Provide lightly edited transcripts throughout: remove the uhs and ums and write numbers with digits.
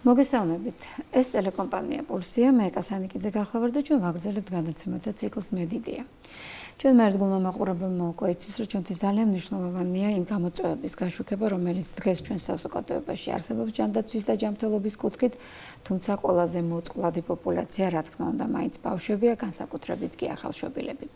მოგესალმებით. ეს ტელეკომპანია პულსია, მე კასანიკიძე გახლავარ და ჩვენ ვაგრძელებთ გადაცემათა ციკლს მედიდია. ჩვენ მერდგულმა მაყურებელმა უკვე იცის, რომ ჩვენთვის ძალიან მნიშვნელოვანია იმ გამოწვევების გაშუქება, რომელიც დღეს ჩვენ საზოგადოებაში არსებობს ჯანდაცვის და ჯანმრთელობის კუთხით, თუმცა ყველაზე მოწყვლადი პოპულაცია, რა თქმა უნდა, მაინც ბავშვებია, განსაკუთრებით კი ახალშობილები.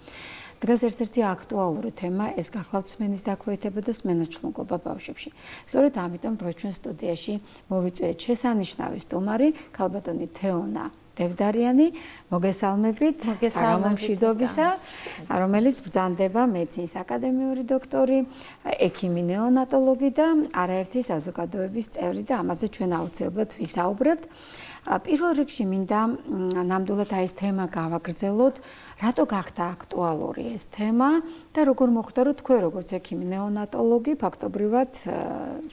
დღეს ერთ-ერთი აქტუალური თემა ეს გახლავთ სმენის დაქვეითება და სმენაჩლუნგობა ბავშვებში. სწორედ ამიტომ დღეს ჩვენ სტუდიაში მოვიწვიეთ შესანიშნავი სტუმარი, ქალბატონი თეონა დევდარიანი, მოგესალმებით, საგამომშვიდობისა, რომელიც ბრძანდება მეცინის აკადემიური დოქტორი, ექიმი ნეონატოლოგი და არაერთი საზოგადოების წევრი და ამაზე ჩვენ აუცილებლად ვისაუბრებთ. პირველ რიგში მინდა ნამდვილად ეს თემა გავაგრძელოთ, რატო გახდა აქტუალური ეს თემა და როგორ მოხდა, რომ თქვენ როგორც ექიმი ნეონატოლოგი ფაქტობრივად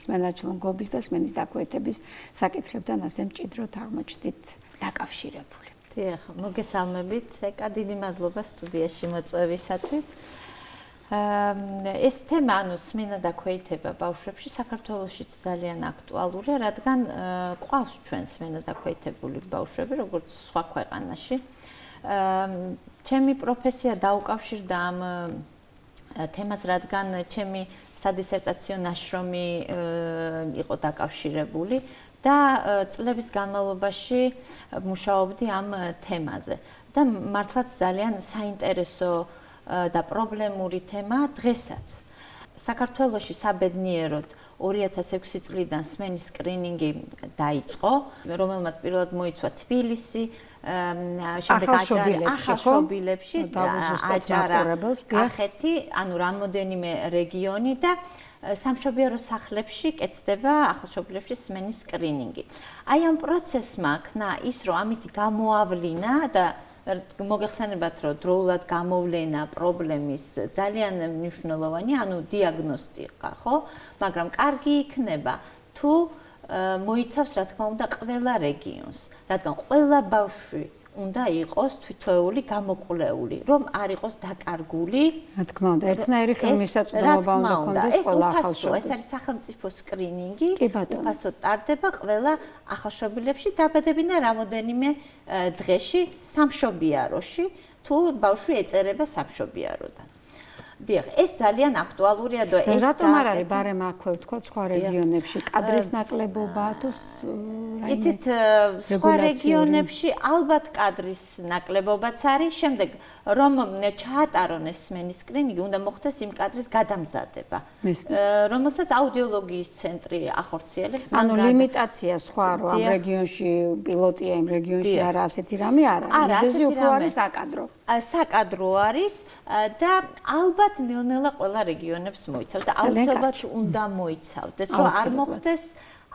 სმენაჩლუნგობის და სმენის დაქვეითების საკითხებთან ასე მჭიდროდ აღმოჩნდით დაკავშირებული. დიახ, მოგესალმებით, ეკა დიდი მადლობა სტუდიაში მოწვევისათვის. ეს თემა, ანუ სმენა დაქვეითება ბავშვებში საქართველოშიც ძალიან აქტუალურია, რადგან ყავს ჩვენ სმენა დაქვეითებული ბავშვები, როგორც სხვა ქვეყანაში. ჩემი პროფესია დაუკავშირდა ამ თემას, რადგან ჩემი სადისერტაციო ნაშრომი იყო დაკავშირებული და წლების განმავლობაში მუშაობდი ამ თემაზე. და მართლაც ძალიან საინტერესო და პრობლემური თემა დღესაც. საქართველოში საბედნიეროდ 2006 წლიდან სმენის სკრინინგი დაიწყო, რომელმაც პირველად მოიცვა თბილისი, შემდეგ ახალშობილებში, აჭარა, კახეთი, ანუ რამოდენიმე რეგიონი და სამშობიარო სახლებში კეთდება ახალშობილებში სმენის სკრინინგი. აი ამ პროცესმა ქნა ის, რომ ამით გამოავლინა და მოგეხსენებათ, რომ დროულად გამოვლენა პრობლემის ძალიან მნიშვნელოვანია, ანუ დიაგნოსტიკა, ხო? მაგრამ კარგი იქნება თუ მოიცავს, რა თქმა უნდა, ყველა რეგიონს, რადგან ყველა ბავშვი უნდა იყოს თითოეული გამოკვლეული, რომ არ იყოს დაკარგული. რა თქმა უნდა, ერთნაირი ხელმისაწვდომობა უნდა კონდეს ყველა ახალშობილს. ეს არის სახელმწიფო სკრინინგი, უფასოდ ტარდება ყველა ახალშობილებში, დაბადებიდან რამოდენიმე დღეში სამშობიაროში, თუ ბავშვი ეწერება სამშობიაროდან. დიახ, ეს ძალიან აქტუალურია და ეს რატომ არ არის ბარემ აქვე ვთქვათ სხვა რეგიონებში კადრის ნაკლებობა თუ იცით სხვა რეგიონებში ალბათ კადრის ნაკლებობაც არის, შემდეგ რომ ჩაატარონ ეს სმენის სკრინინგი, უნდა მოხდეს იმ კადრის გადამზადება, რომელსაც აუდიოლოგიის ცენტრი ახორციელებს. ანუ ლიმიტაცია სხვა რომ ამ რეგიონში პილოტია, იმ რეგიონში არა ასეთი რამე არ არის. მიზეზი უფრო არის საკადრო. საკადრო არის და ალბათ ნელ-ნელა ყველა რეგიონებს მოიცავს და აუცილებლად უნდა მოიცავდეს, რომ არ მოხდეს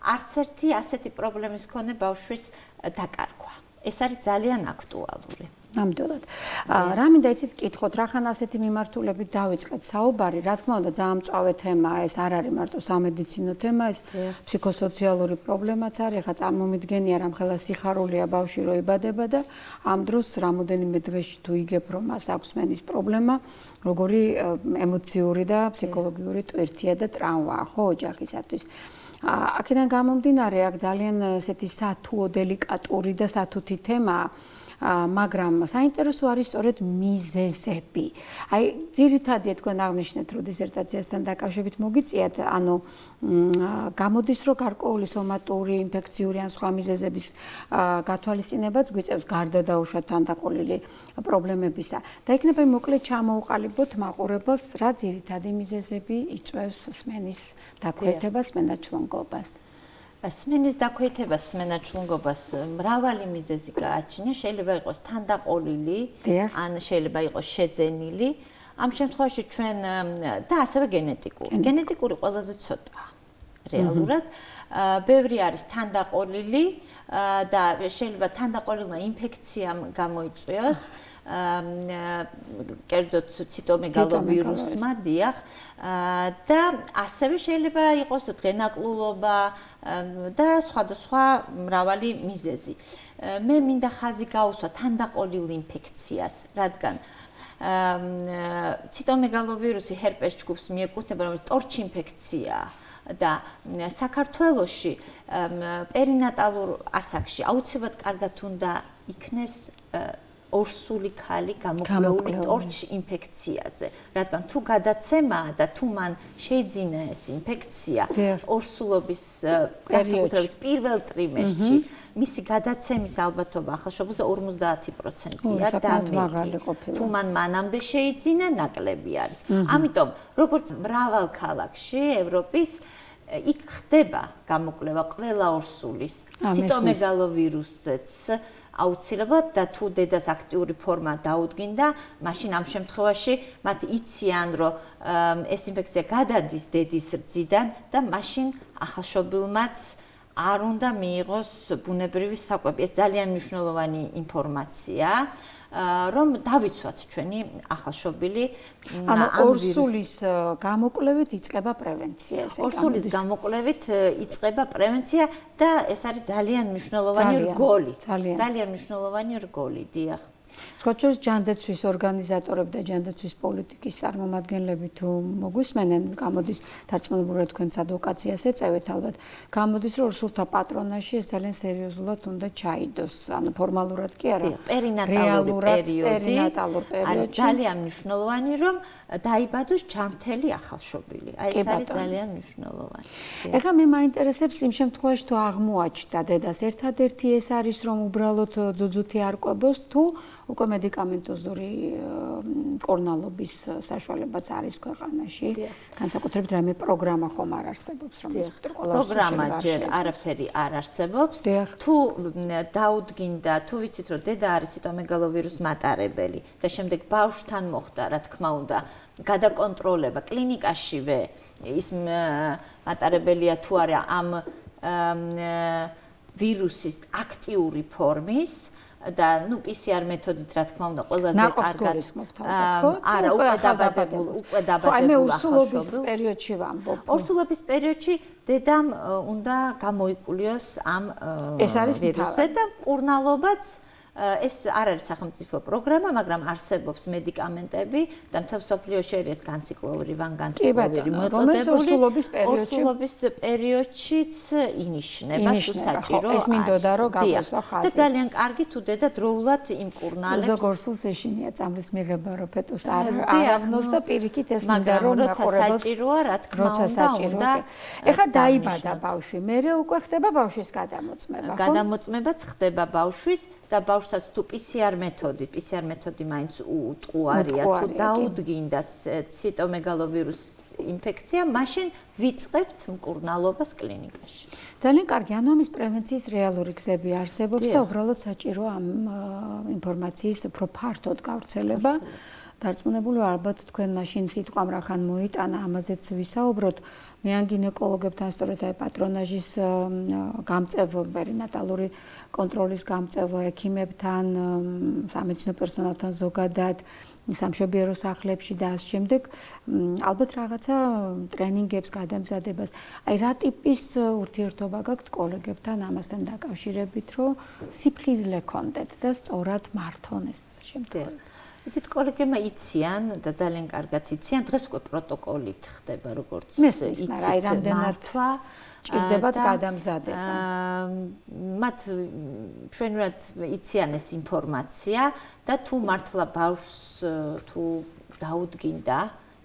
არც ერთი ასეთი პრობლემის მქონე ბავშვის დაკარგვა. ეს არის ძალიან აქტუალური. ნამდვილად. რა მინდა იცით კითხოთ, რახან ასეთი მიმართულებით დავიწყეთ საუბარი, რა თქმა უნდა, ძალიან მწვავე თემაა, ეს არ არის მარტო სამედიცინო თემა, ეს ფსიქოსოციალური პრობლემაც არის. ახლა წარმომიდგენია, რამხელა სიხარულია ბავშვი რო იბადება და ამ დროს რამოდენიმე დღეში თუ იგებ, რომ მას აქვს სმენის პრობლემა, როგორი ემოციური და ფსიქოლოგიური ტვირთია და ტრავმაა, ხო, ოჯახისათვის. აქედან გამომდინარე, აქ ძალიან ესეთი სათუო, დელიკატური და სათუთი თემაა. მაგრამ საინტერესო არის სწორედ მიზეზები. აი, ძირითადია თქვენ აღნიშნეთ, რომ დისერტაციასთან დაკავშირებით მოგიწიათ, ანუ გამოდის, რომ გარკვეული სომატური, ინფექციური ან სხვა მიზეზების გათვალისწინებაც გვიწევს გარდა დაუშვათ თანდაყოლილი პრობლემებისა. და იქნება მოკლედ ჩამოუყალიბოთ მაყურებელს, რა ძირითადი მიზეზები იწვევს სმენის დაქვეითებას, სმენაჩლუნგობას. სმენის დაქვეითებას, სმენაჩლუნგობას მრავალი მიზეზი გააჩნია, შეიძლება იყოს თანდაყოლილი, ან შეიძლება იყოს შეძენილი. ამ შემთხვევაში ჩვენ და ასევე გენეტიკური. გენეტიკური ყველაზე ცოტაა. რეალურად ბევრი არის თანდაყოლილი და შეიძლება თანდაყოლილმა ინფექციამ გამოიწვიოს. კერძოდ ციტომეგალოვირუსმა, დიახ, და ასევე შეიძლება იყოს დღენაკლულობა და სხვადასხვა მრავალი მიზეზი. მე მინდა ხაზი გაუსვა თანდაყოლილ ინფექციას, რადგან ციტომეგალოვირუსი ჰერპეს ჯგუფს მიეკუთვნება, რომელიც ტორჩ ინფექციაა. და საქართველოში პერინატალურ ასაკში აუცილებლად კარგად უნდა იქნეს ორსული ქალი გამოკვლეული ტორჩ ინფექციაზე, რადგან თუ გადაცემაა და თუ მან შეიძინა ეს ინფექცია ორსულობის განსაკუთრებით პირველ ტრიმესტრში, მისი გადაცემის ალბათობა ახალშობილზე 50%-ია და თუ მან მანამდე შეიძინა, ნაკლები არის. ამიტომ, როგორც მრავალ ქალაქში ევროპის იქ ხდება გამოკვლევა ყველა ორსულის ციტომეგალოვირუსზეც აუცილებლად და თუ დედას აქტიური ფორმა დაუდგინდა, მაშინ ამ შემთხვევაში მათ იციან, რომ ეს ინფექცია გადადის დედის რძიდან და მაშინ ახალშობილმაც არ უნდა მიიღოს ბუნებრივი საკვები. ეს ძალიან მნიშვნელოვანი ინფორმაცია, რომ დავიცვათ ჩვენი ახალშობილი. ანუ ორსულის გამოკვლევით იწყება პრევენცია. ორსულის გამოკვლევით იწყება პრევენცია და ეს არის ძალიან მნიშვნელოვანი რგოლი. ძალიან მნიშვნელოვანი რგოლი, დიახ. სხვათა ჯანდაცვის ორგანიზატორები და ჯანდაცვის პოლიტიკის წარმომადგენლები თუ მოგვისმენენ, გამოდის დარწმუნებულად თქვენს ადვოკაციას ეწევით ალბათ. გამოდის რომ ორსულთა პატრონაჟი ეს ძალიან სერიოზულად უნდა ჩაიდოს. ანუ ფორმალურად კი არა. პერინატალურ პერიოდში არის ძალიან მნიშვნელოვანი რომ დაიბადოს ჯანმრთელი ახალშობილი. აი ეს არის ძალიან მნიშვნელოვანი. ეხლა მე მაინტერესებს იმ შემთხვევაში თუ აღმოაჩნდა დედას ერთადერთი ეს არის რომ უბრალოდ ძუძუთი არ ყვებოს თუ უკვე მედიკამენტოზური კორნალობის საშუალებაც არის ქვეყანაში. განსაკუთრებით რამე პროგრამა ხომ არ არსებობს, რომ ეს პროგრამა ჯერ არაფერი არ არსებობს. თუ დაუდგინდა, თუ ვიცით, რომ დედა არის ციტომეგალოვირუს მატარებელი და შემდეგ ბავშვთან მოხდა, რა თქმა უნდა, გადაკონტროლება კლინიკაშივე ის მატარებელია თუ არა ამ ვირუსის აქტიური ფორმის და ნუ PCR მეთოდით რა თქმა უნდა ყველაზე კარგად არა უკვე დაბადებულ ორსულობის პერიოდში ვამბობ. ორსულობის პერიოდში დედამ უნდა გამოიკულიოს ამ ვირუსზე და მკურნალობაც ეს არ არის სახელმწიფო პროგრამა, მაგრამ არსებობს მედიკამენტები და მთელ მსოფლიოში არის განციკლოვირი, ვანგანციკლოვირი მოწოდებული. ორსულობის პერიოდშიც ინიშნება თუ საჭირო. ეს მინდოდა რომ გავესვა ხაზი. და ძალიან კარგი თუ დედა დროულად იმკურნალებს. ზოგ ორსულს ეშინია წამლის მიღება, რომ ფეტუს არ ავნოს და პირიქით ეს მინდა რომ მაყურებელს საჭიროა, რა თქმა უნდა. ეხლა დაიბადა ბავშვი, მერე უკვე ხდება ბავშვის გადამოწმება, ხო? გადამოწმებაც ხდება ბავშვის და ბავშვსაც თუ PCR მეთოდი მაინც უტყუარია, თუ დაუდგინდა ციტომეგალოვირუს ინფექცია, მაშინ ვიწყებთ მკურნალობას კლინიკაში. ძალიან კარგი, ანუ ამის პრევენციის რეალური გზები არსებობს და უბრალოდ საჭირო ამ ინფორმაციის უფრო ფართოდ გავრცელება. დარწმუნებული ვარ, ალბათ თქვენ მაშინ სიტყვამ რახან მოიტანა, ამაზეც ვისაუბროთ. მე ან გინეკოლოგებთან სწორედ აი პატრონაჟის გამწევ, პერინატალური კონტროლის გამწევ ექიმებთან, სამედიცინო პერსონალთან ზოგადად, სამშობიარო სახლებში და ამ შემდეგ ალბათ რაღაცა ტრენინგებს, გადამზადებას. აი რა ტიპის ურთიერთობა გაქვთ კოლეგებთან ამასთან დაკავშირებით, რომ სიფხიზლე კონდეთ და სწორად მართონ ეს შემთხვევა. ისეთ კოლეგებმა იციან და ძალიან კარგად იციან, დღეს უკვე პროტოკოლით ხდება როგორც იცით მართვა, ჭირდებათ გადამზადება. მათ ჩვენურად იციან ეს ინფორმაცია და თუ მართლა ბავშვს თუ დაუდგინდა,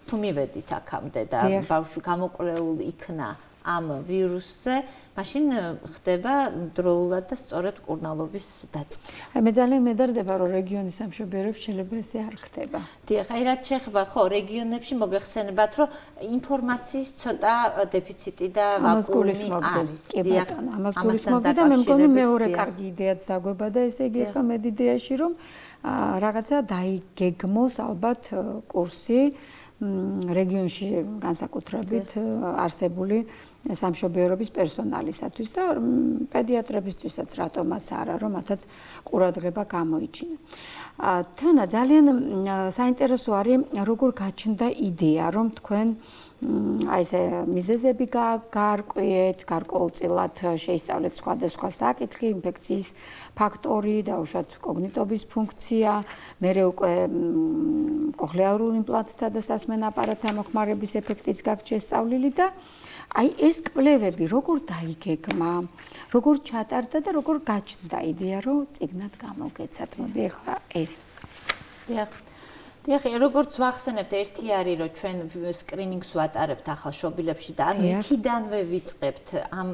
თუ მივედით აქამდე და ბავშვი გამოკვლეულ იქნა ამ ვირუსზე, მაშინ ხდება დროულად და სწორედ მკურნალობის დაწყება. აი მე ძალიან მედარდება, რომ რეგიონის სამშობიაროებში შეიძლება ესე არ ხდება. დიახ, აი რაც შეეხება ხო რეგიონებში მოგეხსენებათ, რომ ინფორმაციის ცოტა დეფიციტი და ვაკუუმი არის. დიახ, ამას გულისხმობდი და მე მგონი მეორე კარგი იდეაც დაგვებადა, ესე იგი ახლა მე იდეაში რომ რაღაცა დაიგეგმოს ალბათ კურსი რეგიონში განსაკუთრებით არსებული სამშობიარობის პერსონალისათვის და პედიატრებისთვისაც რატომაც არა, რომ მათაც ყურადღება გამოიჩინა. თანა ძალიან საინტერესო არის როგორ გაჩნდა იდეა, რომ თქვენ აი ესე მიზეზები გაარკვიეთ, გარკვეულწილად შეისწავლეთ სხვადასხვა საკითხი, ინფექციის ფაქტორი, დაუშვათ კოგნიტობის ფუნქცია, მერე უკვე კოხლეარულ იმპლანტთა და სასმენ აპარატთა მოხმარების ეფექტიც გაქვთ შესწავლილი და აი ეს კვლევები როგორ დაიგეგმა, როგორ ჩატარდა და როგორ გაჩნდა იდეა, რომ წიგნად გამოგეცათ. მოდი ახლა ეს. დიახ, როგორც ვახსენებთ, ერთი არის, რომ ჩვენ სკრინინგს ვატარებთ ახალ შობილებში და ანუ იქიდანვე ვიწყებთ ამ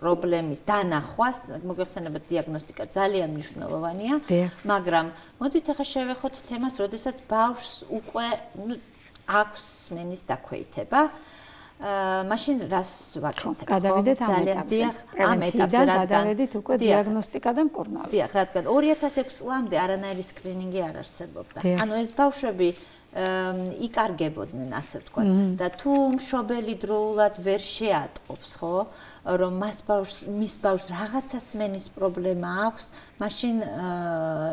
პრობლემის დანახვას, მოგეხსენებათ დიაგნოსტიკა ძალიან მნიშვნელოვანია, მაგრამ მოდით ახლა შევეხოთ თემას, როდესაც ბავშვს უკვე აქვს სმენის დაქვეითება. მაშინ რას ვაკეთებ? გადავიდეთ ამ ეტაპზე, გადავედით უკვე დიაგნოსტიკა და მკურნალობა. დიახ, რადგან 2006 წლამდე არანაირი სკრინინგი არ არსებობდა. ანუ ეს ბავშვები იკარგებოდნენ, ასე ვთქვათ. და თუ მშობელი დროულად ვერ შეატყობს, ხო, რომ მის ბავშვს რაღაცა სმენის პრობლემა აქვს, მაშინ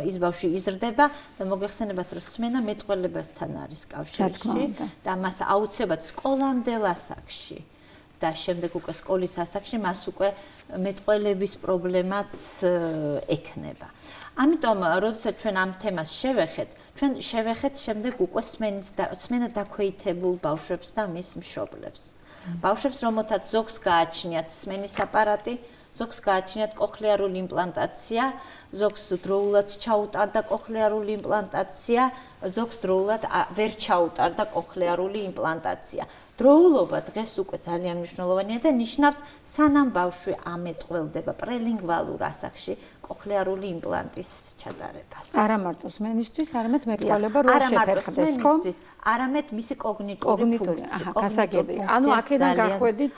ის ბავშვი იზრდება და მოგეხსენებათ, რომ სმენა მეტყველებასთან არის კავშირში და მას აუცილებლად სკოლამდელ ასაკში და შემდეგ უკვე სკოლის ასაკში მას უკვე მეტყველების პრობლემაც ექნება. ამიტომ, როდესაც ჩვენ ამ თემას შევეხეთ, ჩვენ შევეხეთ შემდეგ უკვე სმენა დაქვეითებულ ბავშვებს და მის მშობლებს. ბავშვებს, რომელთაც ზოგს გააჩნიათ სმენის აპარატი, ზოგს გააჩნიათ კოხლეარული იმპლანტაცია, ზოგს დროულად ჩაუტარდა კოხლეარული იმპლანტაცია, ზოგს დროულად ვერ ჩაუტარდა კოხლეარული იმპლანტაცია. დროულობა დღეს უკვე ძალიან მნიშვნელოვანია და ნიშნავს, სანამ ბავშვი ამეტყველდება პრელინგვალურ ասაკში კოხლეარული იმპლანტის ჩატარებას. არა მარტო სმენისთვის, არამედ მეტყველება რო შეფერხდეს, ხო? არამედ მისი კოგნიტური ფუნქცია. გასაგები. ანუ აქედან გახვედით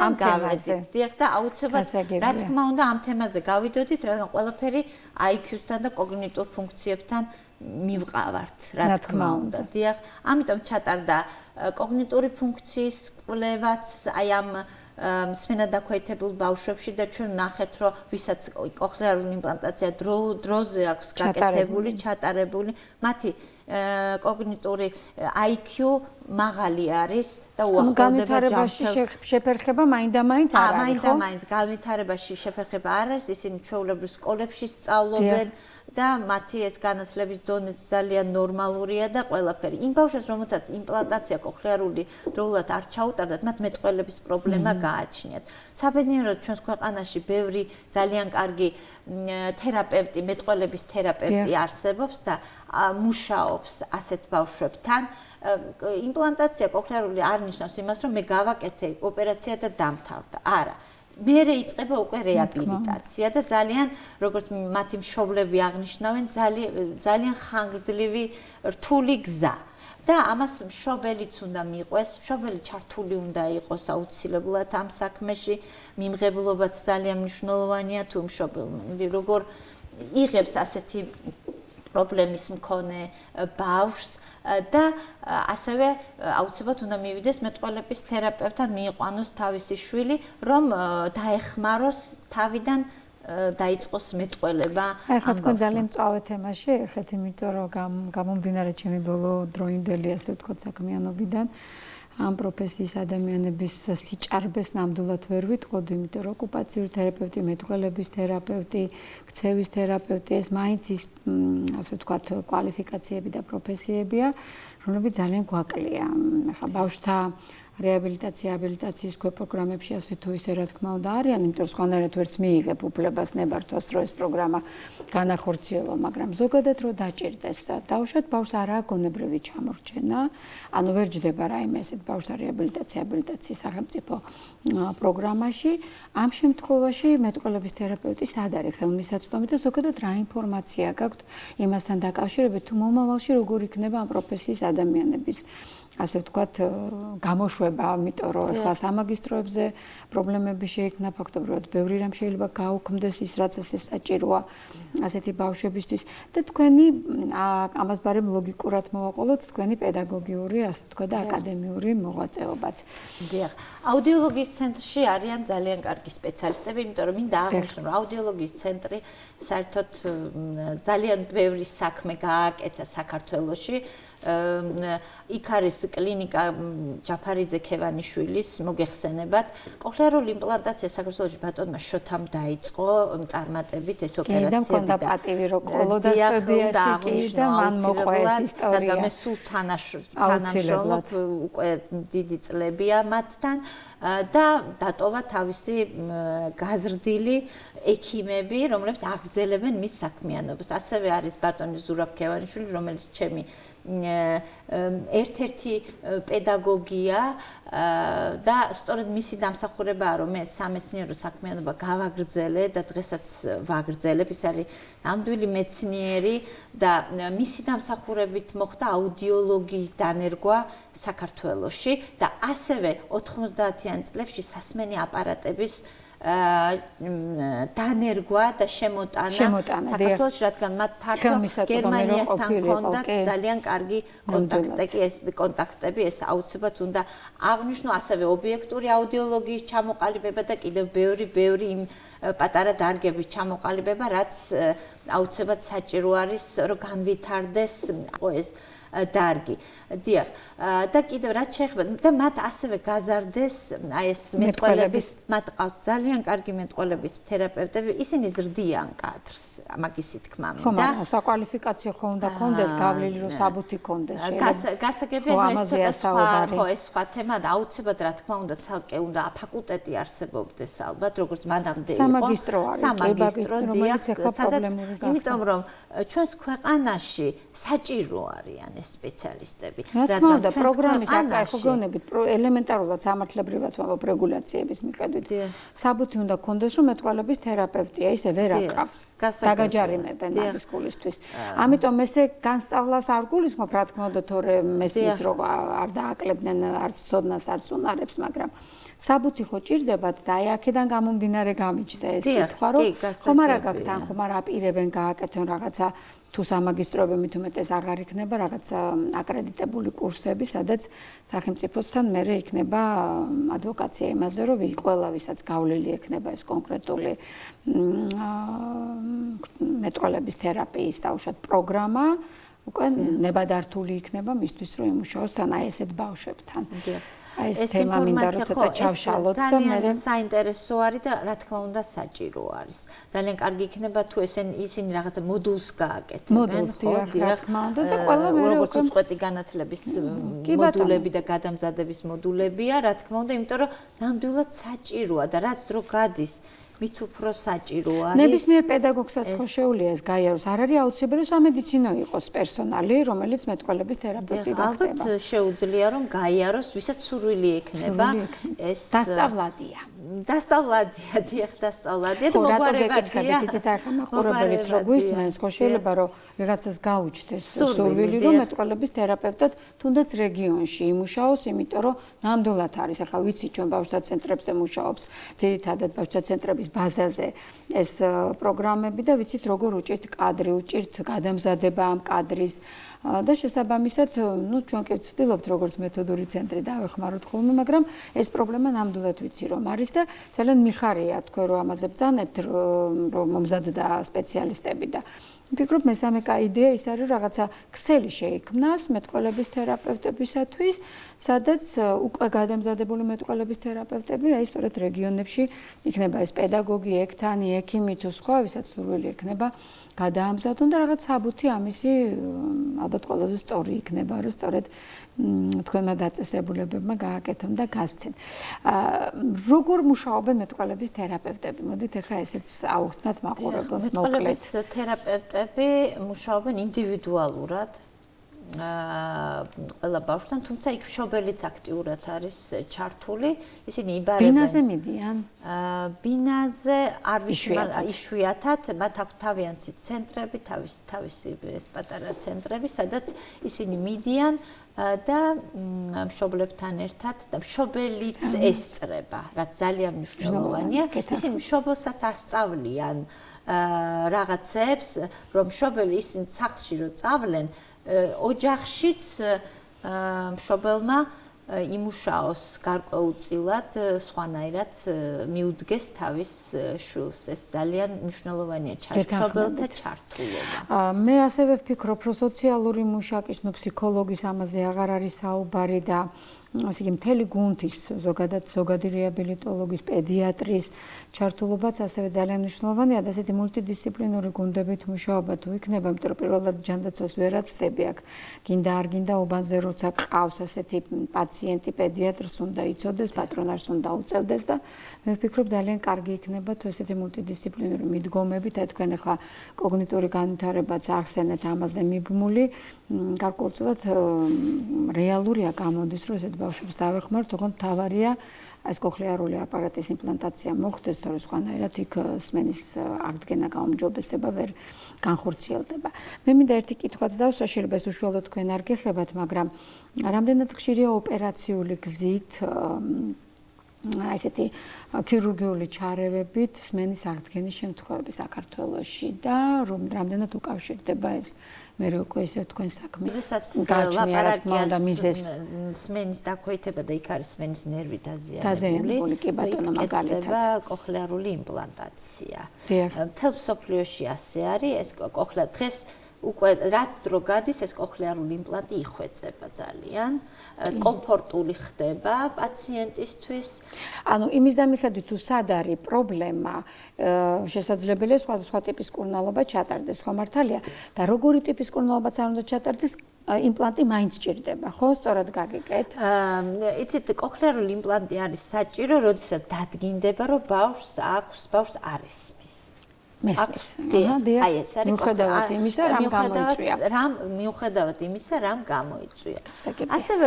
ამ თემაზე. დიახ და აუცილებლად რა თქმა უნდა ამ თემაზე გავიდოდით, რადგან ყველაფერი IQ-სთან და კოგნიტურ ფუნქციებთან მივყავართ, რა თქმა უნდა. დიახ, ამიტომ ჩატარდა კოგნიტური ფუნქციის კვლევაც აი ამ სმენა დაქვეითებულ ბავშვებში და ჩვენ ნახეთ, რომ ვისაც კოხლეარული იმპლანტაცია დროზე აქვს გაკეთებული, ჩატარებული, მათი კოგნიტური IQ მაღალი არის და უახლოვდება განვითარებაში შეფერხება მაინდა-მაინც არ არის, ხო? მაინდა-მაინც განვითარებაში შეფერხება არ არის, ისინი ჩვეულებრივ სკოლებში სწავლობენ და მათი ეს განათლების დონეც ძალიან ნორმალურია და ყველაფერი. იმ ბავშვებს, რომელთაც იმპლანტაცია კოხლეარული დროულად არ ჩაუტარდათ, მათ მეტყველების პრობლემა გააჩნიათ. საბედნიეროდ ჩვენს ქვეყანაში ბევრი ძალიან კარგი თერაპევტი, მეტყველების თერაპევტი არსებობს და მუშაობს ასეთ ბავშვებთან. იმპლანტაცია კოხლეარული არ ნიშნავს იმას, რომ მე გავაკეთე ოპერაცია და დამთავრდა. არა. მერე იწყება უკვე რეაბილიტაცია და ძალიან, როგორც მათი მშობლები აღნიშნავენ, ძალიან ხანგრძლივი რთული გზა. და ამას მშობელიც უნდა მიყვეს, მშობელი ჩართული უნდა იყოს აუცილებლად ამ საქმეში, მიმღებლობაც ძალიან მნიშვნელოვანია თუ მშობელი როგორ იღებს ასეთი პრობლემის მქონე ბავშვს და ასევე აუცილებლად უნდა მივიდეს მეტყველების თერაპევტთან, მიიყვანოს თავისი შვილი, რომ დაეხმაროს თავიდან დაიწყოს მეტყველება. ახლა თქვენ ძალიან მწვავე თემაში ეხეთ, იმიტომ რომ გამომდინარე ჩემი ბოლო დროინდელი ასე ვთქვათ საქმიანობიდან ამ პროფესიის ადამიანების სიჭარბეს ნამდვილად ვერ ვიტყოდი, იმიტომ რომ ოკუპაციური თერაპევტი, მეტყველების თერაპევტი, ქცევის თერაპევტი ეს მაინც ის ასე ვთქვათ კვალიფიკაციები და პროფესიებია, რომლებიც ძალიან გვაკლია. ახლა ბავშვთა რეაბილიტაცია, აბილიტაციის პროგრამებში ასე თუ ისე რა თქმა უნდა არიან, იმიტომ რომ სხვანაირად ვერც მიიღებ უფლებას ნებართვას, რომ ეს პროგრამა განახორციელო, მაგრამ ზოგადად რო დაჭირდეს, დაუშვათ ბავშვს არ აქვს გონებრივი ჩამორჩენა, ანუ ვერ ჯდება რაიმე ესეთ ბავშვთა რეაბილიტაცია, აბილიტაციის სახელმწიფო პროგრამაში. ამ შემთხვევაში მეტყველების თერაპევტი სად არის ხელმისაწვდომი და ზოგადად რა ინფორმაცია გაქვთ იმასთან დაკავშირებით, თუ მომავალში როგორ იქნება ამ პროფესიის ადამიანების ასე ვთქვათ, გამოშვება, ამიტომ რომ ახლა სამაგისტროებზე პრობლემები შეიქმნა ფაქტობრივად, ბევრი რამ შეიძლება გაუქმდეს ის, რაც ასე საჭიროა ასეთი ბავშვებისთვის და თქვენი ამას ბარემ ლოგიკურად მოვაყოლოთ, თქვენი პედაგოგიური, ასე ვთქვათ და აკადემიური მოღვაწეობაც. დიახ. აუდიოლოგიის ცენტრში არიან ძალიან კარგი სპეციალისტები, იმიტომ რომ მინდა აღნიშნო, რომ აუდიოლოგიის ცენტრი საერთოდ ძალიან ბევრი საქმე გააკეთა საქართველოში. იქ არის კლინიკა ჯაფარიძე ქევანიშვილის მოგეხსენებათ. კოქლეარული იმპლანტაცია საქართველოში ბატონმა შოთამ დაიწყო წარმატებით ეს ოპერაციები და პატივი რო ყოლოდა სტუდიაში და მან მოყვა ეს ისტორია. და მე სულ თანაშრომლობ უკვე დიდი წლებია მათთან და დატოვა თავისი გაზრდილი ექიმები, რომლებიც აგრძელებენ მის საქმიანობას. ასევე არის ბატონი ზურაბ ქევანიშვილი, რომელიც ჩემი ერთ-ერთი პედაგოგია და სწორედ მისი დამსახურებაა რომ მე სამეცნიერო საქმიანობა გავაგრძელე და დღესაც ვაგრძელებ. ის არის ნამდვილი მეცნიერი და მისი დამსახურებით მოხდა აუდიოლოგიის დანერგვა საქართველოში და ასევე 90-იან წლებში სასმენი აპარატების დანერგვა და შემოტანა საქართველოში, რადგან მათ ფართო გერმანიასთან ჰქონდათ ძალიან კარგი კონტაქტები, ეს აუცილებლად უნდა აღნიშნო, ასევე ობიექტური აუდიოლოგიის ჩამოყალიბება და კიდევ ბევრი იმ პატარა დარგების ჩამოყალიბება, რაც აუცილებლად საჭირო არის, რომ განვითარდეს ეს დარგი. დიახ. და კიდევ რაც შეეხება და მათ ასევე გაზარდეს აი ეს მეტყველების, მათ ყავთ ძალიან კარგი მეტყველების თერაპევტები, ისინი ზრდიან კადრს, მაგისი თქმა მინდა. ხო, მაგრამ საკვალიფიკაციო ხო უნდა კონდეს, გავლილი რომ საბუთი კონდეს. გასაგებია ხო, ეს სხვა თემა და აუცილებლად რა თქმა უნდა ცალკე უნდა ფაკულტეტი არსებობდეს ალბათ, როგორც მანამდე იყო. სამაგისტრო არის, სამაგისტრო დიახ, სადაც იმიტომ რომ ჩვენს ქვეყანაში საჭირო არიან სპეციალისტები. რა თქმა უნდა, პროგრამის აკაიხოგონებით ელემენტარულად სამართლებრივად ვამბობ რეგულაციების მიხედვით. საბუთი უნდა კონდეს, რომ მეტყველების თერაპევტია, ისე ვერ აკავს. დაგაჯარიმებენ ამის გულისთვის. ამიტომ ესე განსწავლას არ გულისხმობ, რა თქმა უნდა, თორემ მესმის რომ არ დააკლებდნენ არც ცოდნას, არც უნარებს, მაგრამ საბუთი ხო ჭირდებათ და აი აქედან გამომდინარე გამიჩნდა ეს კითხვა, რომ ხომ არა გაქვთ ან ხომ არა აპირებენ გააკეთონ რაღაცა თუ სამაგისტროები მით უმეტეს აღარ იქნება რაღაცა აკრედიტებული კურსები, სადაც სახელმწიფოსთან მერე იქნება ადვოკაცია იმაზე, რომ ყველა ვისაც გავლილი ექნება ეს კონკრეტული მეტყველების თერაპიის დაუშვათ პროგრამა, უკვე ნებადართული იქნება მისთვის, რომ იმუშაოს თან აი ესეთ ბავშვებთან. ეს თემა მინდა რომ ცოტა ჩავშალოთ და მე საინტერესო არის და რა თქმა უნდა საჭირო არის. ძალიან კარგი იქნება თუ ისინი რაღაცა მოდულს გააკეთებენ, ხო, რა თქმა უნდა და ყველა მე როგორც უწყვეტი განათლების მოდულები და გადამზადების მოდულებია, რა თქმა უნდა, იმიტომ რომ ნამდვილად საჭიროა და რაც დრო გადის მით უფრო საჭირო არის. ნებისმიერ პედაგოგსაც ხო შეუძლია ეს გაიაროს. არ არის აუცილებელი რომ სამედიცინო იყოს პერსონალი, რომელიც მეტყველების თერაპევტი გახდება. ალბათ შეუძლია რომ გაიაროს, ვისაც სურვილი ექნება, ეს დასწავლადია. დასწავლადია, დიახ, დასწავლადია და მოგვარებადია. იცით ახლა მაყურებელიც რო გვისმენს, ხო შეიძლება რომ ვიღაცას გაუჩნდეს სურვილი რომ მეტყველების თერაპევტად თუნდაც რეგიონში იმუშაოს, იმიტომ რომ ნამდვილად არის. ახლა ვიცი ჩვენ ბავშვთა ცენტრებზე მუშაობს, ძირითადად ბავშვთა ცენტრების ბაზაზე ეს პროგრამები და ვიცით როგორ უჭირთ კადრი, უჭირთ გადამზადება ამ კადრის და შესაბამისად, ჩვენ კი ვცდილობთ როგორც მეთოდური ცენტრი დავეხმაროთ ხოლმე, მაგრამ ეს პრობლემა ნამდვილად ვიცი რომ არის და ძალიან მიხარია თქვენ რომ ამაზე ბრძანებთ, რომ მომზადდა სპეციალისტები და ვფიქრობ მესამე კაი იდეა ის არის რომ რაღაცა ქსელი შეიქმნას მეტყველების თერაპევტებისათვის, სადაც უკვე გადამზადებული მეტყველების თერაპევტები, აი სწორედ რეგიონებში იქნება ეს პედაგოგი, ექთანი, ექიმი თუ სხვა, ვისაც სურვილი ექნება გადაამზადონ და რაღაც საბუთი ამისი ალბათ ყველაზე სწორი იქნება, რომ სწორედ თქვენმა დაწესებულებებმა გააკეთონ და გასცენ. როგორ მუშაობენ მეტყველების თერაპევტები? მოდით ახლა ესეც აუხსნათ მაყურებელს მოკლედ. მეტყველების თერაპევტები მუშაობენ ინდივიდუალურად. ყველა ბავშვთან, თუმცა იქ მშობელიც აქტიურად არის ჩართული. ისინი იბარებენ. ბინაზე მიდიან? ბინაზე არ ვიცი, იშვიათად, მათ აქვთ თავიანთი ცენტრები, თავისი ეს პატარა ცენტრები, სადაც ისინი მიდიან და მშობლებთან ერთად და მშობელიც ესწრება, რაც ძალიან მნიშვნელოვანია. ისინი მშობელსაც ასწავლიან რაღაცებს, რომ მშობელი ისინი სახლში რო წავლენ, ოჯახშიც მშობელმა იმუშაოს გარკვეულწილად, სხვანაირად მიუდგეს თავის შვილს. ეს ძალიან მნიშვნელოვანია მშობელთა ჩართულობა. მე ასევე ვფიქრობ, რომ სოციალური მუშაკის, ფსიქოლოგის ამაზე აღარ არის საუბარი და ასე იგი მთელი გუნდის ზოგადი რეაბილიტოლოგის, პედიატრის ჩართულობაც ასევე ძალიან მნიშვნელოვანია და ასეთი მულტიდისციპლინური გუნდებით მუშაობა თუ იქნება, იმიტომ რომ პირველად ჯანდაცვას ვერ აცდები აქ, გინდა არ გინდა უბანზე როცა ყავს ასეთი პაციენტი, პედიატრს უნდა იცოდეს, პატრონაჟს უნდა უწევდეს და მე ვფიქრობ ძალიან კარგი იქნება თუ ესეთი მულტიდისციპლინური მიდგომებით, აი თქვენ ახლა კოგნიტური განვითარებაც ახსენეთ ამაზე მიბმული, გარკვეულწილად რეალურია გამოდის, რომ ესეთ ბავშვებს დავეხმაროთ, თქო თავარია ეს კოქლეარული აპარატის იმპლანტაცია მოხდეს, თორე სხვანაირად იქ სმენის აღდგენა გაუმჯობესება ვერ განხორციელდება. მე მინდა ერთი კითხვაც დავსვა, შეიძლება ეს უშუალოდ თქვენ არ გეხებათ, მაგრამ რამდენად ხშირია ოპერაციული გზით ესეთი ქირურგიული ჩარევებით სმენის აღდგენის შემთხვევები საქართველოში და რამდენად უკავშირდება ეს მე უკვე ისე თქვენ საქმე ლაპარაკია სმენის დაქვეითება და იქ არის სმენის ნერვი დაზიანებული, კი ბატონო, მაგალითად კოხლეარული იმპლანტაცია. მთელ მსოფლიოში ასე არის, ეს კოხლეა დღეს უკვე რაც დრო გადის, ეს კოხლეარული იმპლანტი იხვეწება ძალიან, კომფორტული ხდება პაციენტისთვის. ანუ იმის დამიხედვით თუ სად არის პრობლემა, შესაძლებელია სხვადასხვა ტიპის კურნალობა ჩატარდეს, ხო მართალია? და როგორი ტიპის კურნალობაც არ უნდა ჩატარდეს, იმპლანტი მაინც ჭირდება, ხო? სწორად გაგიკეთ? იცით, კოხლეარული იმპლანტი არის საჭირო, როდესაც დადგინდება, რომ ბავშვს არ ესმის. მესმის. აი ეს არის მიუხედავად იმისა, რამ გამოიწვია. ასევე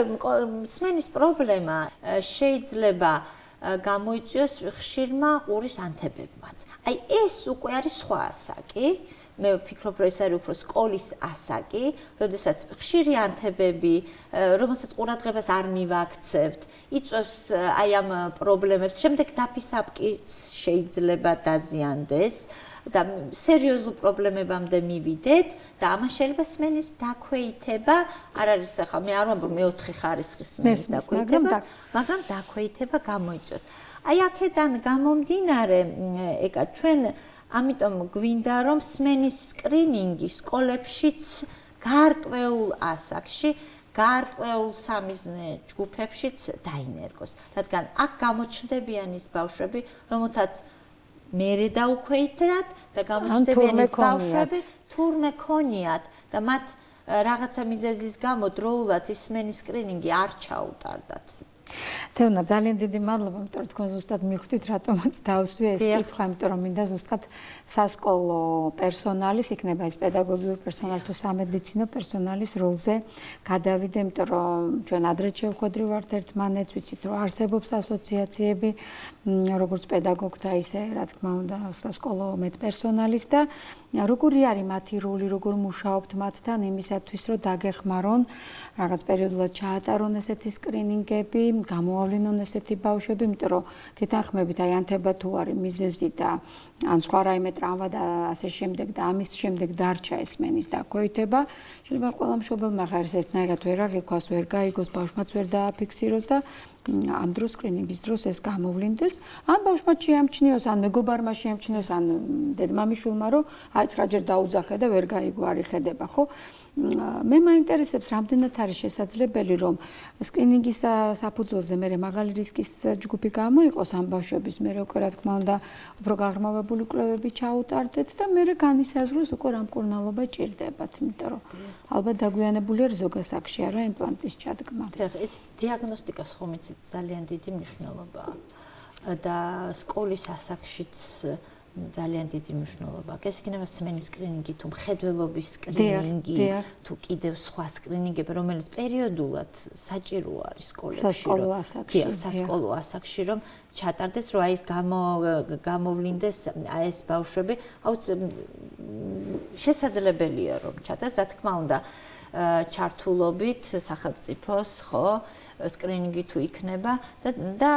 სმენის პრობლემა შეიძლება გამოიწვიოს ხშირმა ყურის ანთებებმაც. აი ეს უკვე არის სხვა ასაკი. მე ვფიქრობ, რომ ეს არის უფრო სკოლის ასაკი, როდესაც ხშირი ანთებები, რომელსაც ყურადღებას არ მივაქცევთ, იწვევს აი ამ პრობლემებს. შემდეგ დაფისაბკიც შეიძლება დაზიანდეს. და სერიოზულ პრობლემებამდე მივიდეთ და ამას შეიძლება სმენის დაქვეითება არ არის ახლა მე არ ვამბობ მეოთხე ხარისხის სმენის დაქვეითებას, მაგრამ დაქვეითება გამოიწვევს. აი აქედან გამომდინარე, ეკა ჩვენ ამიტომ გვინდა რომ სმენის სკრინინგი სკოლებშიც გარკვეულ ასაკში გარკვეულ სამიზნე ჯგუფებშიც დაინერგოს. რადგან აქ გამოჩნდებიან ის ბავშვები, რომელთაც მერე დაუქვეითდათ და გამოჩნდებიან ის ბავშვები, თურმე ქონიათ და მათ რაღაცა მიზეზის გამო დროულად ის სმენის სკრინინგი არ ჩაუტარდათ. თეონა, ძალიან დიდი მადლობა, იმიტომ რომ თქვენ ზუსტად მიხვდით, რატომაც დავსვი ეს კითხვა, იმიტომ რომ მინდა ზუსტად სასკოლო პერსონალის, იქნება ეს პედაგოგიური პერსონალი თუ სამედიცინო პერსონალის როლზე გადავიდე, იმიტომ რომ ჩვენ ადრეც შევხვედრი ვართ ერთმანეთს, ვიცით რომ არსებობს ასოციაციები, როგორც პედაგოგთა, ისე რა თქმა უნდა, სასკოლო მედპერსონალის და როგორი არის მათი როლი, როგორ მუშაობთ მათთან იმისათვის, რომ დაგეხმარონ, რაღაც პერიოდულად ჩაატარონ ესეთი სკრინინგები, გამოავლინონ ესეთი ბავშვები, იმიტომ რომ გეთანხმებით, აი ანთება თუ არის მიზეზი და ან სხვა რაიმე ტრავმა და ასე შემდეგ და ამის შემდეგ დარჩა ეს სმენის დაქვეითება, შეიძლება ყველა მშობელმა ხარ ერთნაირად ვერ აღიქვას, ვერ გაიგოს, ბავშვმაც ვერ დააფიქსიროს და ამ დროს სკრინინგის დროს ეს გამოვლინდეს. ან ბავშვმა შეამჩნიოს, ან მეგობარმა შეამჩნიოს, ან დედმამიშვილმა, რომ აი ცხრაჯერ დაუძახე და ვერ გაიგო, არ იხედება, ხო? მე მაინტერესებს, რამდენად არის შესაძლებელი, რომ სკრინინგის საფუძველზე მე მაღალი რისკის ჯგუფი გამოიყოს ამ ბავშვების, მე უკვე რა თქმა უნდა, უფრო გაღრმავებული კვლევები ჩაუტარდეთ და მე განისაზღვროს უკვე რამ კურნალობა ჭირდებათ, იმიტომ რომ ალბათ დაგვიანებული არის ზოგ ასაკში არა იმპლანტის ჩადგმა. ეს დიაგნოსტიკას ხომ იცით ძალიან დიდი მნიშვნელობაა და სკოლის ასაკშიც ძალიან დიდი მნიშვნელობა აქვს. ეს იქნება სმენის სკრინინგი თუ მხედველობის სკრინინგი თუ კიდევ სხვა სკრინინგები, რომელიც პერიოდულად საჭირო არის სკოლებში, სასკოლო ასაკში, რომ ჩატარდეს, რომ აი ეს გამოვლინდეს აი ეს ბავშვები, შესაძლებელია რომ ჩატარდეს, რა თქმა უნდა. ჩართულობით სახელმწიფოს, ხო, სკრინინგი თუ იქნება და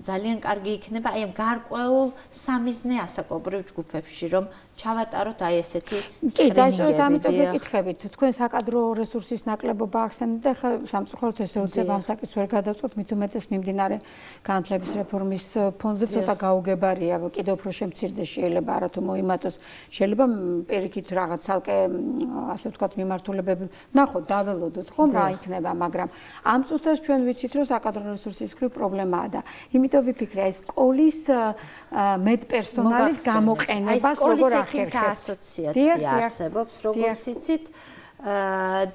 ძალიან კარგი იქნება აი ამ გარკვეულ სამიზნე ასაკობრივ ჯგუფებში, რომ ჩავატაროთ აი ესეთი სკრინინგები. კი, და ამიტომ ვიკითხებით, თქვენ საკადრო რესურსის ნაკლებობა ახსენეთ და ხა სამწუხაროდ ესე უცებ ამ საკითხს ვერ გადავწყვეტ, მით უმეტეს მიმდინარე განათლების რეფორმის ფონზე ცოტა გაუგებარია, კიდევ უფრო შემცირდეს შეიძლება არათუ მოიმატოს, შეიძლება პირიქით რაღაც ცალკე ასე ვთქვათ მიმართულებები ნახოთ, დაველოდოთ ხომ რა იქნება, მაგრამ ამ წუთას ჩვენ ვიცით, რომ საკადრო რესურსის მხრივ პრობლემაა და იმიტომ ვიფიქრე, აი სკოლის მეტპერსონალის გამოყენებას როგორ ახერხებთ? ასოციაცია არსებობს, როგორც იცით,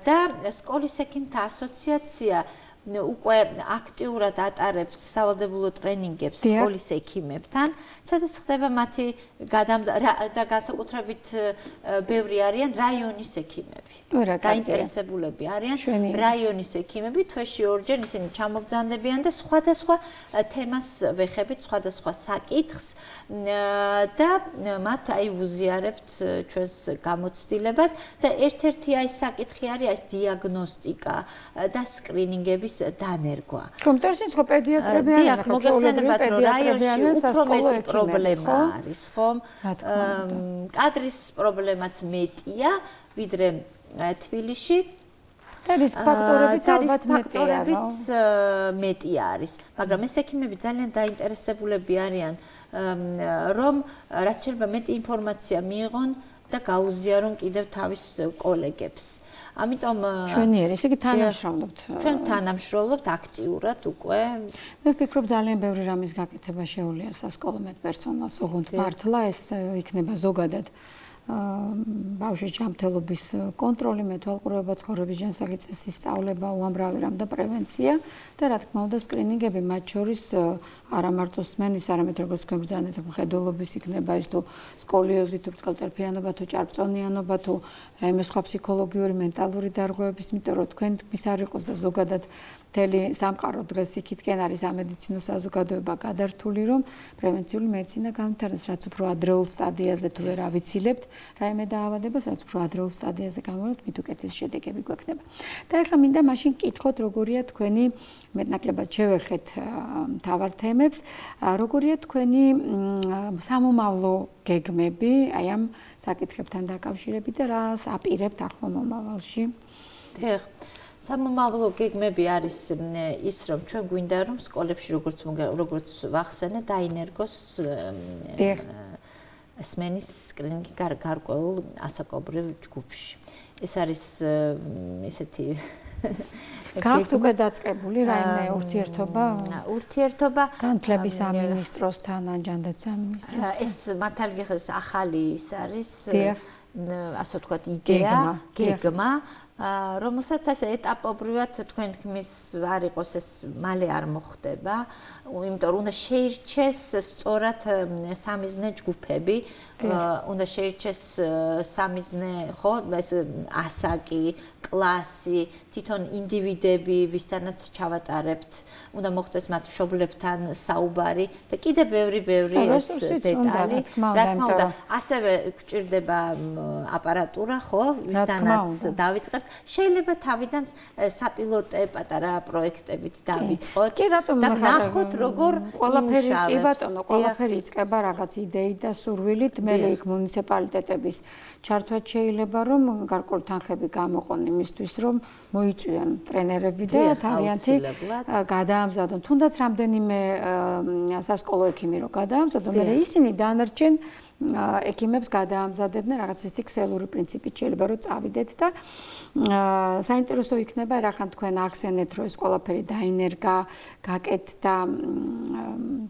და სკოლის ექიმთა ასოციაცია უკვე აქტიურად ატარებს სავალდებულო ტრენინგებს სკოლის ექიმებთან, სადაც ხდება მათი და განსაკუთრებით ბევრი არიან რაიონის ექიმები. გაინტერესებულები არიან რაიონის ექიმები, თვეში ორჯერ ისინი ჩამოგზავნებიან და სხვადასხვა თემას ვეხებით, სხვადასხვა საკითხს და მათ აი ვუზიარებთ ჩვენს გამოცდილებას და ერთ-ერთი აი საკითხი არის ეს დიაგნოსტიკა და სკრინინგების დანერგვა. კომპიუტერშიც ხო პედიატრები არიან, ხო, მოგეხსენებათ, რომ რაიონში უფრო მეტი პრობლემა არის, ხო? კადრის პრობლემაც მეტია, ვიდრე თბილისში. და რისკ ფაქტორებიც მეტი არის, მაგრამ ეს ექიმები ძალიან დაინტერესებულები არიან, რომ რაც შეიძლება მეტი ინფორმაცია მიიღონ და გაუზიარონ კიდევ თავის კოლეგებს. ამიტომ ჩვენიერ, ისე კი თანამშრომლობთ. ჩვენ თანამშრომლობთ აქტიურად უკვე. მე ვფიქრობ ძალიან ბევრი რამის გაკეთება შეუძლია სასკოლო მეტპერსონალს, ოღონდ მართლა ეს იქნება ზოგადად ბავშვის ჯანმრთელობის კონტროლი, მეთვალყურეობა, ცხოვრების ჯანსაღი სწავლება, უამრავი რამ და პრევენცია და რა თქმა უნდა სკრინინგები, მათ შორის არა მარტო სმენის, არამედ როგორც თქვენ ბრძანეთ, მხედველობის იქნება ის თუ სკოლიოზი, თუ ბრწყალტერფიანობა, თუ ჭარბწონიანობა, თუ მე სხვა ფსიქოლოგიური, მენტალური დარღვევების, იმიტომ რომ თქვენ თქმის არ იყოს და ზოგადად მთელი სამყარო დღეს იქითკენ არის სამედიცინო საზოგადოება გადართული, რომ პრევენციული მედიცინა განვითარდეს, რაც უფრო ადრეულ სტადიაზე თუ ვერ ავიცილებთ რაიმე დაავადებას, რაც უფრო ადრეულ სტადიაზე გამოვიდეთ, მით უკეთესი შედეგები გვექნება. და ეხლა მინდა მაშინ კითხოთ, როგორია თქვენი მეტნაკლებად შევეხეთ მთავარ თემებს, როგორია თქვენი სამომავლო გეგმები, აი ამ საკითხებთან დაკავშირებით და რას აპირებთ ახლო მომავალში? სამომავლო გეგმები არის ის, რომ ჩვენ გვინდა რომ სკოლებში როგორც ვახსენე, დაინერგოს სმენის სკრინინგი გარკვეულ ასაკობრივ ჯგუფში. ეს არის ისეთი გაქვთ უკვე დაწყებული რაიმე ურთიერთობა განათლების სამინისტროსთან ან ჯანდაცვის სამინისტროსთან? ეს მართალი გეხსნის ახალი ის არის ასე ვთქვათ იდეა, გეგმა, რომელსაც ასე ეტაპობრივად თქვენ თქმის არ იყოს ეს მალე არ მოხდება, იმიტომ რომ უნდა შეირჩეს სწორად სამიზნე ჯგუფები, უნდა შეირჩეს სამიზნე, ხო, ეს ასაკი, კლასი, თვითონ ინდივიდები, ვისთანაც ჩავატარებთ, უნდა მოხდეს მათ მშობლებთან საუბარი და კიდე ბევრი ეს დეტალი, რა თქმა უნდა, ასევე გვჭირდება აპარატურა, ხო, ვისთანაც დავიწყებთ. შეიძლება თავიდან საპილოტე პატარა პროექტებით დავიწყოთ და ნახოთ როგორ ყველაფერი კი ბატონო, ყველაფერი იწყება რაღაც идеით და სურვილით, მე იქ მუნიციპალიტეტების ჩართვაც შეიძლება რომ გარკვეული თანხები გამოყონ იმისთვის რომ მოიწვიონ ტრენერები და თავიანთი გადაამზადონ. თუნდაც რამდენიმე სასკოლო ექიმი რო გადაამზადონ, მე ისინი დანარჩენ ექიმებს გადაამზადებდნენ რაღაც ისეთი ქსელური პრინციპით შეიძლება რომ წავიდეთ და საინტერესო იქნება რახან თქვენ ახსენეთ რომ ეს ყველაფერი დაინერგა, გაკეთდა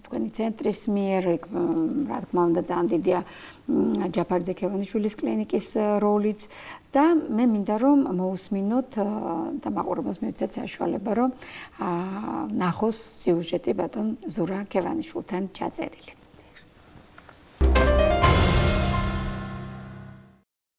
თქვენი ცენტრის მიერ, რა თქმა უნდა ძალიან დიდია ჯაფარიძე ქევანიშვილის კლინიკის როლიც და მე მინდა რომ მოусმინოთ და მაყურებელს მივცეთ საშუალება რომ ნახოს სიუჟეტი ბატონ ზურა ქევანიშვილთან ჩაწერილი.